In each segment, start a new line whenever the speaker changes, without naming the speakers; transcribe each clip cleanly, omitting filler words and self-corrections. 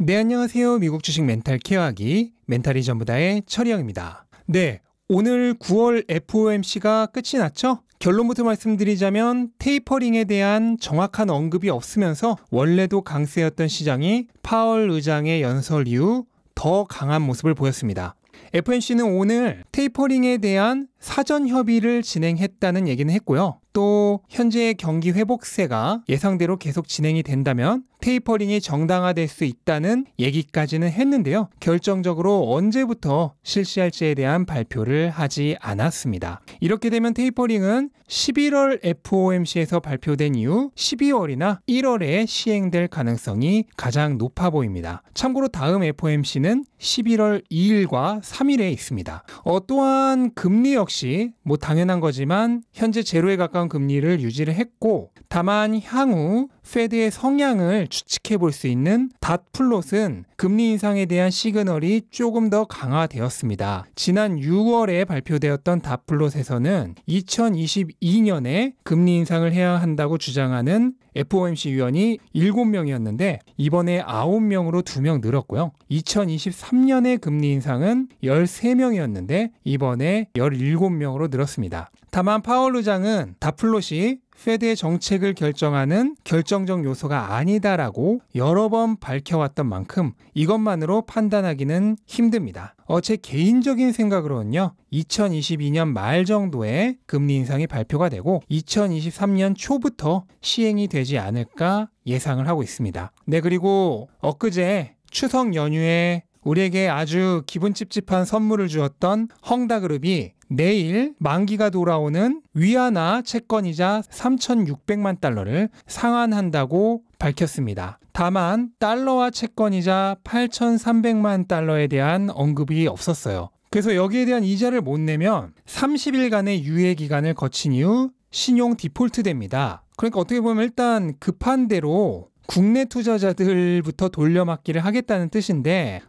네, 안녕하세요. 미국 주식 멘탈 케어하기 멘탈이 전부다의 철이형입니다. 네, 오늘 9월 FOMC가 끝이 났죠? 결론부터 말씀드리자면 테이퍼링에 대한 정확한 언급이 없으면서 원래도 강세였던 시장이 파월 의장의 연설 이후 더 강한 모습을 보였습니다. FOMC는 오늘 테이퍼링에 대한 사전 협의를 진행했다는 얘기는 했고요. 또 현재의 경기 회복세가 예상대로 계속 진행이 된다면 테이퍼링이 정당화될 수 있다는 얘기까지는 했는데요. 결정적으로 언제부터 실시할지에 대한 발표를 하지 않았습니다. 이렇게 되면 테이퍼링은 11월 FOMC에서 발표된 이후 12월이나 1월에 시행될 가능성이 가장 높아 보입니다. 참고로 다음 FOMC는 11월 2일과 3일에 있습니다. 또한 금리 역시 당연한 거지만 현재 제로에 가까운 금리를 유지를 했고, 다만 향후 페드의 성향을 추측해 볼 수 있는 닷플롯은 금리 인상에 대한 시그널이 조금 더 강화되었습니다. 지난 6월에 발표되었던 닷플롯에서는 2022년에 금리 인상을 해야 한다고 주장하는 FOMC 위원이 7명이었는데 이번에 9명으로 2명 늘었고요. 2023년의 금리 인상은 13명이었는데 이번에 17명으로 늘었습니다. 다만 파월 의장은 닷플롯이 페드의 정책을 결정하는 결정적 요소가 아니다라고 여러 번 밝혀왔던 만큼 이것만으로 판단하기는 힘듭니다. 제 개인적인 생각으로는요, 2022년 말 정도에 금리 인상이 발표가 되고 2023년 초부터 시행이 되지 않을까 예상을 하고 있습니다. 네, 그리고 엊그제 추석 연휴에 우리에게 아주 기분 찝찝한 선물을 주었던 헝다그룹이 내일 만기가 돌아오는 위안화 채권이자 3,600만 달러를 상환한다고 밝혔습니다. 다만 달러화 채권이자 8,300만 달러에 대한 언급이 없었어요. 그래서 여기에 대한 이자를 못 내면 30일간의 유예 기간을 거친 이후 신용 디폴트 됩니다. 그러니까 어떻게 보면 일단 급한 대로 국내 투자자들부터 돌려막기를 하겠다는 뜻인데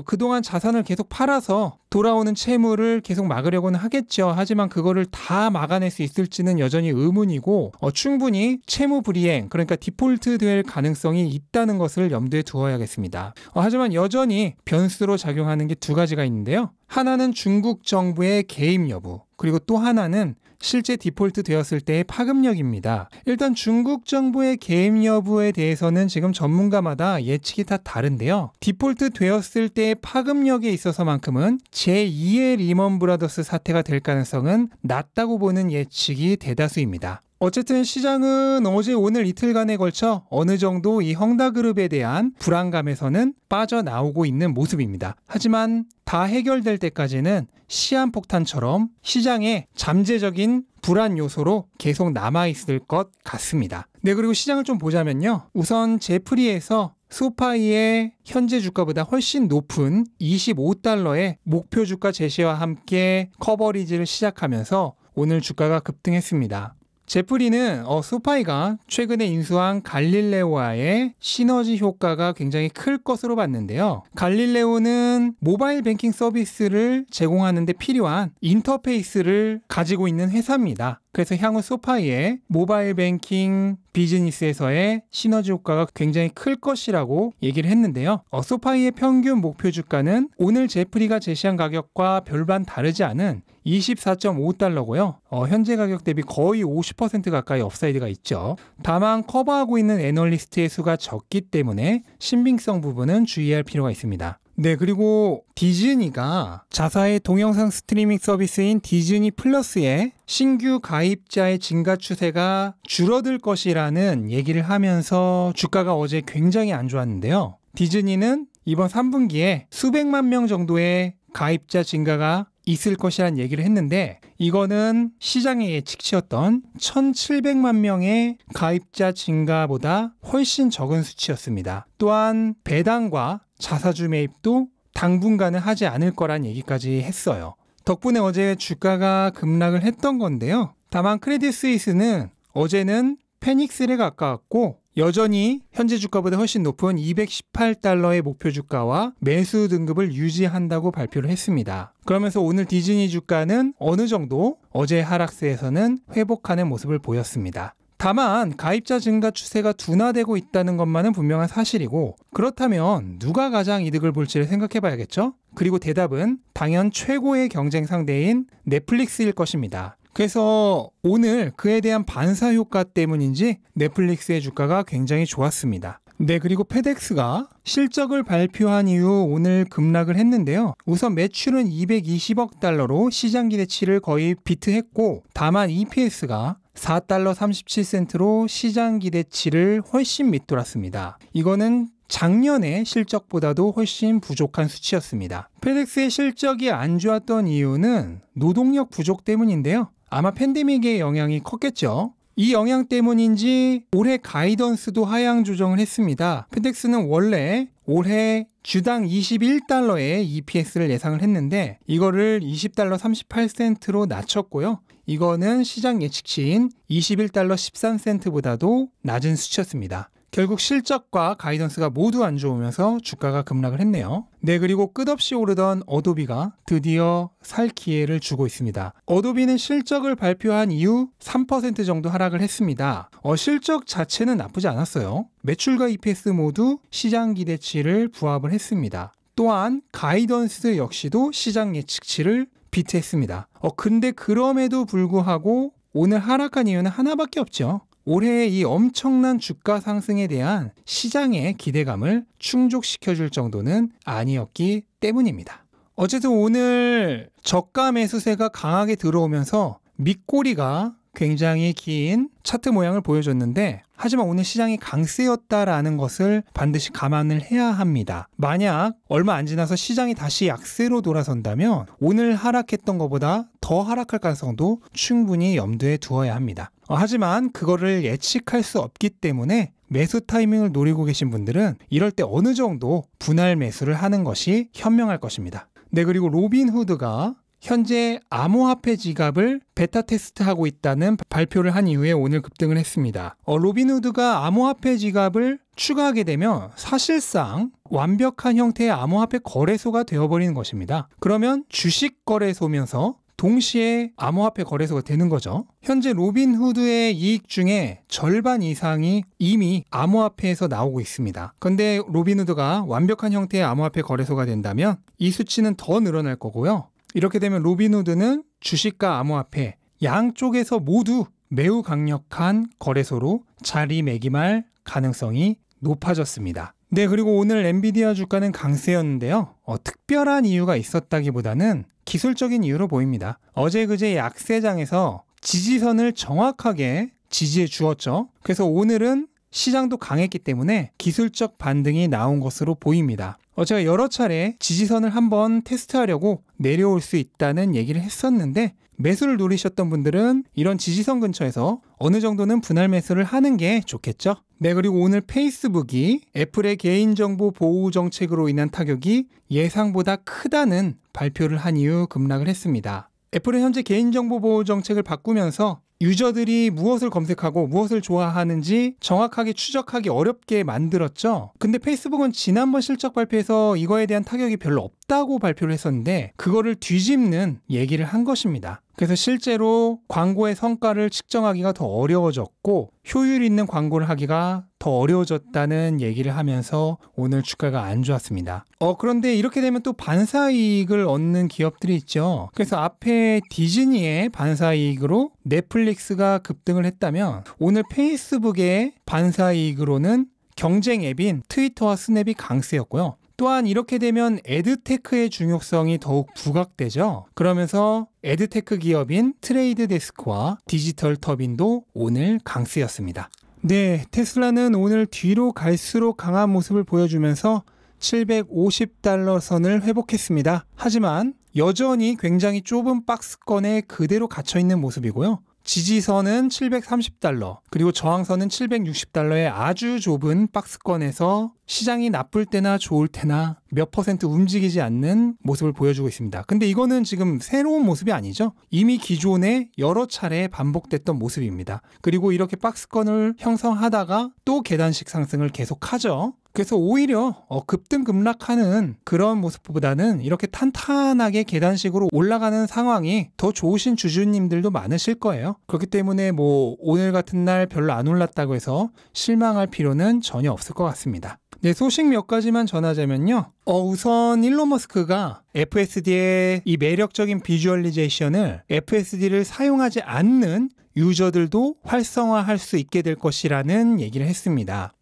그동안 자산을 계속 팔아서 돌아오는 채무를 계속 막으려고는 하겠죠. 하지만 그거를 다 막아낼 수 있을지는 여전히 의문이고 충분히 채무 불이행, 그러니까 디폴트 될 가능성이 있다는 것을 염두에 두어야겠습니다. 하지만 여전히 변수로 작용하는 게 두 가지가 있는데요. 하나는 중국 정부의 개입 여부, 그리고 또 하나는 실제 디폴트 되었을 때의 파급력입니다. 일단 중국 정부의 개입 여부에 대해서는 지금 전문가마다 예측이 다 다른데요. 디폴트 되었을 때의 파급력에 있어서만큼은 제2의 리먼 브라더스 사태가 될 가능성은 낮다고 보는 예측이 대다수입니다. 어쨌든 시장은 어제 오늘 이틀간에 걸쳐 어느 정도 이 헝다그룹에 대한 불안감에서는 빠져나오고 있는 모습입니다. 하지만 다 해결될 때까지는 시한폭탄처럼 시장에 잠재적인 불안 요소로 계속 남아있을 것 같습니다. 네, 그리고 시장을 좀 보자면요. 우선 제프리에서 소파이의 현재 주가보다 훨씬 높은 25달러의 목표 주가 제시와 함께 커버리지를 시작하면서 오늘 주가가 급등했습니다. 제프리는 소파이가 최근에 인수한 갈릴레오와의 시너지 효과가 굉장히 클 것으로 봤는데요. 갈릴레오는 모바일 뱅킹 서비스를 제공하는 데 필요한 인터페이스를 가지고 있는 회사입니다. 그래서 향후 소파이의 모바일 뱅킹 비즈니스에서의 시너지 효과가 굉장히 클 것이라고 얘기를 했는데요. 소파이의 평균 목표 주가는 오늘 제프리가 제시한 가격과 별반 다르지 않은 24.5달러고요. 현재 가격 대비 거의 50% 가까이 업사이드가 있죠. 다만 커버하고 있는 애널리스트의 수가 적기 때문에 신빙성 부분은 주의할 필요가 있습니다. 네, 그리고 디즈니가 자사의 동영상 스트리밍 서비스인 디즈니 플러스의 신규 가입자의 증가 추세가 줄어들 것이라는 얘기를 하면서 주가가 어제 굉장히 안 좋았는데요. 디즈니는 이번 3분기에 수백만 명 정도의 가입자 증가가 있을 것이라는 얘기를 했는데 이거는 시장의 예측치였던 1,700만 명의 가입자 증가보다 훨씬 적은 수치였습니다. 또한 배당과 자사주 매입도 당분간은 하지 않을 거란 얘기까지 했어요. 덕분에 어제 주가가 급락을 했던 건데요. 다만 크레딧 스위스는 어제는 페닉스에 가까웠고 여전히 현재 주가보다 훨씬 높은 218달러의 목표 주가와 매수 등급을 유지한다고 발표를 했습니다. 그러면서 오늘 디즈니 주가는 어느 정도 어제 하락세에서는 회복하는 모습을 보였습니다. 다만 가입자 증가 추세가 둔화되고 있다는 것만은 분명한 사실이고, 그렇다면 누가 가장 이득을 볼지를 생각해 봐야겠죠? 그리고 대답은 당연 최고의 경쟁 상대인 넷플릭스일 것입니다. 그래서 오늘 그에 대한 반사 효과 때문인지 넷플릭스의 주가가 굉장히 좋았습니다. 네, 그리고 페덱스가 실적을 발표한 이후 오늘 급락을 했는데요. 우선 매출은 220억 달러로 시장 기대치를 거의 비트했고, 다만 EPS가 4달러 37센트로 시장 기대치를 훨씬 밑돌았습니다. 이거는 작년의 실적보다도 훨씬 부족한 수치였습니다. 페덱스의 실적이 안 좋았던 이유는 노동력 부족 때문인데요. 아마 팬데믹의 영향이 컸겠죠. 이 영향 때문인지 올해 가이던스도 하향 조정을 했습니다. 페덱스는 원래 올해 주당 21달러의 EPS를 예상을 했는데 이거를 20달러 38센트로 낮췄고요. 이거는 시장 예측치인 21달러 13센트보다도 낮은 수치였습니다. 결국 실적과 가이던스가 모두 안 좋으면서 주가가 급락을 했네요. 네, 그리고 끝없이 오르던 어도비가 드디어 살 기회를 주고 있습니다. 어도비는 실적을 발표한 이후 3% 정도 하락을 했습니다. 실적 자체는 나쁘지 않았어요. 매출과 EPS 모두 시장 기대치를 부합을 했습니다. 또한 가이던스 역시도 시장 예측치를 비트했습니다. 근데 그럼에도 불구하고 오늘 하락한 이유는 하나밖에 없죠. 올해의 이 엄청난 주가 상승에 대한 시장의 기대감을 충족시켜줄 정도는 아니었기 때문입니다. 어쨌든 오늘 저가 매수세가 강하게 들어오면서 밑꼬리가 굉장히 긴 차트 모양을 보여줬는데, 하지만 오늘 시장이 강세였다라는 것을 반드시 감안을 해야 합니다. 만약 얼마 안 지나서 시장이 다시 약세로 돌아선다면 오늘 하락했던 것보다 더 하락할 가능성도 충분히 염두에 두어야 합니다. 하지만 그거를 예측할 수 없기 때문에 매수 타이밍을 노리고 계신 분들은 이럴 때 어느 정도 분할 매수를 하는 것이 현명할 것입니다. 네, 그리고 로빈후드가 현재 암호화폐 지갑을 베타 테스트하고 있다는 발표를 한 이후에 오늘 급등을 했습니다. 로빈후드가 암호화폐 지갑을 추가하게 되면 사실상 완벽한 형태의 암호화폐 거래소가 되어버리는 것입니다. 그러면 주식 거래소면서 동시에 암호화폐 거래소가 되는 거죠. 현재 로빈후드의 이익 중에 절반 이상이 이미 암호화폐에서 나오고 있습니다. 그런데 로빈후드가 완벽한 형태의 암호화폐 거래소가 된다면 이 수치는 더 늘어날 거고요. 이렇게 되면 로빈후드는 주식과 암호화폐 양쪽에서 모두 매우 강력한 거래소로 자리매김할 가능성이 높아졌습니다. 네, 그리고 오늘 엔비디아 주가는 강세였는데요. 특별한 이유가 있었다기보다는 기술적인 이유로 보입니다. 어제 그제 약세장에서 지지선을 정확하게 지지해 주었죠. 그래서 오늘은 시장도 강했기 때문에 기술적 반등이 나온 것으로 보입니다. 제가 여러 차례 지지선을 한번 테스트하려고 내려올 수 있다는 얘기를 했었는데, 매수를 노리셨던 분들은 이런 지지선 근처에서 어느 정도는 분할 매수를 하는 게 좋겠죠. 네, 그리고 오늘 페이스북이 애플의 개인정보 보호 정책으로 인한 타격이 예상보다 크다는 발표를 한 이후 급락을 했습니다. 애플은 현재 개인정보 보호 정책을 바꾸면서 유저들이 무엇을 검색하고 무엇을 좋아하는지 정확하게 추적하기 어렵게 만들었죠. 근데 페이스북은 지난번 실적 발표에서 이거에 대한 타격이 별로 없다고 발표를 했었는데 그거를 뒤집는 얘기를 한 것입니다. 그래서 실제로 광고의 성과를 측정하기가 더 어려워졌고 효율 있는 광고를 하기가 더 어려워졌다는 얘기를 하면서 오늘 주가가 안 좋았습니다. 그런데 이렇게 되면 또 반사이익을 얻는 기업들이 있죠. 그래서 앞에 디즈니의 반사이익으로 넷플릭스가 급등을 했다면 오늘 페이스북의 반사이익으로는 경쟁 앱인 트위터와 스냅이 강세였고요. 또한 이렇게 되면 에드테크의 중요성이 더욱 부각되죠. 그러면서 에드테크 기업인 트레이드 데스크와 디지털 터빈도 오늘 강세였습니다. 네, 테슬라는 오늘 뒤로 갈수록 강한 모습을 보여주면서 750달러 선을 회복했습니다. 하지만 여전히 굉장히 좁은 박스권에 그대로 갇혀있는 모습이고요. 지지선은 730달러, 그리고 저항선은 760달러의 아주 좁은 박스권에서 시장이 나쁠 때나 좋을 때나 몇 퍼센트 움직이지 않는 모습을 보여주고 있습니다. 근데 이거는 지금 새로운 모습이 아니죠. 이미 기존에 여러 차례 반복됐던 모습입니다. 그리고 이렇게 박스권을 형성하다가 또 계단식 상승을 계속하죠. 그래서 오히려 급등급락하는 그런 모습보다는 이렇게 탄탄하게 계단식으로 올라가는 상황이 더 좋으신 주주님들도 많으실 거예요. 그렇기 때문에 뭐 오늘 같은 날 별로 안 올랐다고 해서 실망할 필요는 전혀 없을 것 같습니다. 네, 소식 몇 가지만 전하자면요. 우선 일론 머스크가 FSD의 이 매력적인 비주얼리제이션을 FSD를 사용하지 않는 유저들도 활성화할 수 있게 될 것이라는 얘기를 했습니다.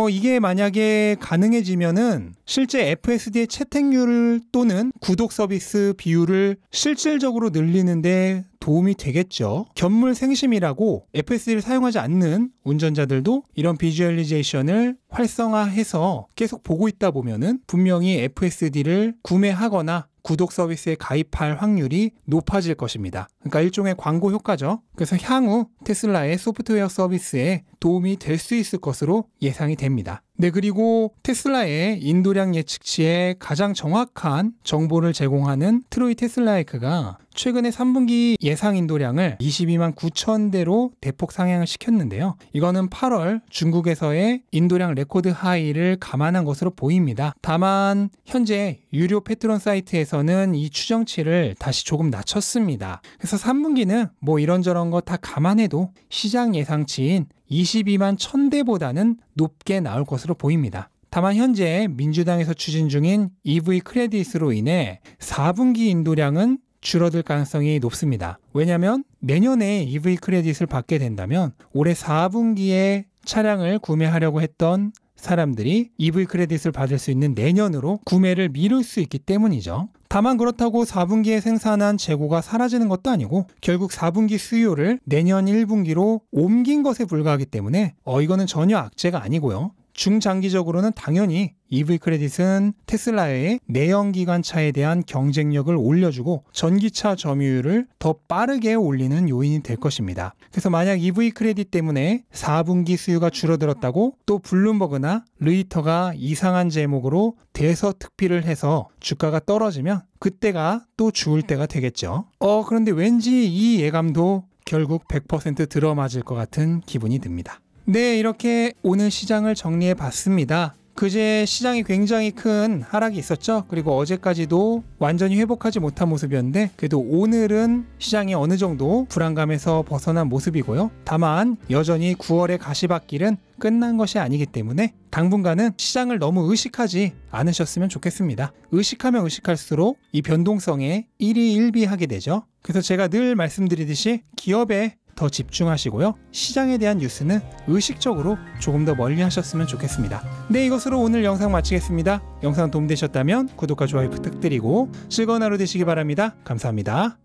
이게 만약에 가능해지면은 실제 FSD의 채택률 또는 구독 서비스 비율을 실질적으로 늘리는데 도움이 되겠죠. 견물생심이라고 FSD를 사용하지 않는 운전자들도 이런 비주얼리제이션을 활성화해서 계속 보고 있다 보면은 분명히 FSD를 구매하거나 구독 서비스에 가입할 확률이 높아질 것입니다. 그러니까 일종의 광고 효과죠. 그래서 향후 테슬라의 소프트웨어 서비스에 도움이 될 수 있을 것으로 예상이 됩니다. 네, 그리고 테슬라의 인도량 예측치에 가장 정확한 정보를 제공하는 트로이 테슬라에크가 최근에 3분기 예상 인도량을 22만 9천 대로 대폭 상향을 시켰는데요. 이거는 8월 중국에서의 인도량 레코드 하이를 감안한 것으로 보입니다. 다만 현재 유료 페트론 사이트에서는 이 추정치를 다시 조금 낮췄습니다. 그래서 3분기는 뭐 이런저런 거 다 감안해도 시장 예상치인 22만 1000대보다는 높게 나올 것으로 보입니다. 다만 현재 민주당에서 추진 중인 EV 크레딧으로 인해 4분기 인도량은 줄어들 가능성이 높습니다. 왜냐하면 내년에 EV 크레딧을 받게 된다면 올해 4분기에 차량을 구매하려고 했던 사람들이 EV 크레딧을 받을 수 있는 내년으로 구매를 미룰 수 있기 때문이죠. 다만 그렇다고 4분기에 생산한 재고가 사라지는 것도 아니고 결국 4분기 수요를 내년 1분기로 옮긴 것에 불과하기 때문에 이거는 전혀 악재가 아니고요. 중장기적으로는 당연히 EV 크레딧은 테슬라의 내연기관차에 대한 경쟁력을 올려주고 전기차 점유율을 더 빠르게 올리는 요인이 될 것입니다. 그래서 만약 EV 크레딧 때문에 4분기 수요가 줄어들었다고 또 블룸버그나 르이터가 이상한 제목으로 대서특필을 해서 주가가 떨어지면 그때가 또 죽을 때가 되겠죠. 그런데 왠지 이 예감도 결국 100% 들어맞을 것 같은 기분이 듭니다. 네, 이렇게 오늘 시장을 정리해 봤습니다. 그제 시장이 굉장히 큰 하락이 있었죠. 그리고 어제까지도 완전히 회복하지 못한 모습이었는데 그래도 오늘은 시장이 어느 정도 불안감에서 벗어난 모습이고요. 다만 여전히 9월의 가시밭길은 끝난 것이 아니기 때문에 당분간은 시장을 너무 의식하지 않으셨으면 좋겠습니다. 의식하면 의식할수록 이 변동성에 일희일비하게 되죠. 그래서 제가 늘 말씀드리듯이 기업에 더 집중하시고요. 시장에 대한 뉴스는 의식적으로 조금 더 멀리 하셨으면 좋겠습니다. 네, 이것으로 오늘 영상 마치겠습니다. 영상 도움되셨다면 구독과 좋아요 부탁드리고 즐거운 하루 되시기 바랍니다. 감사합니다.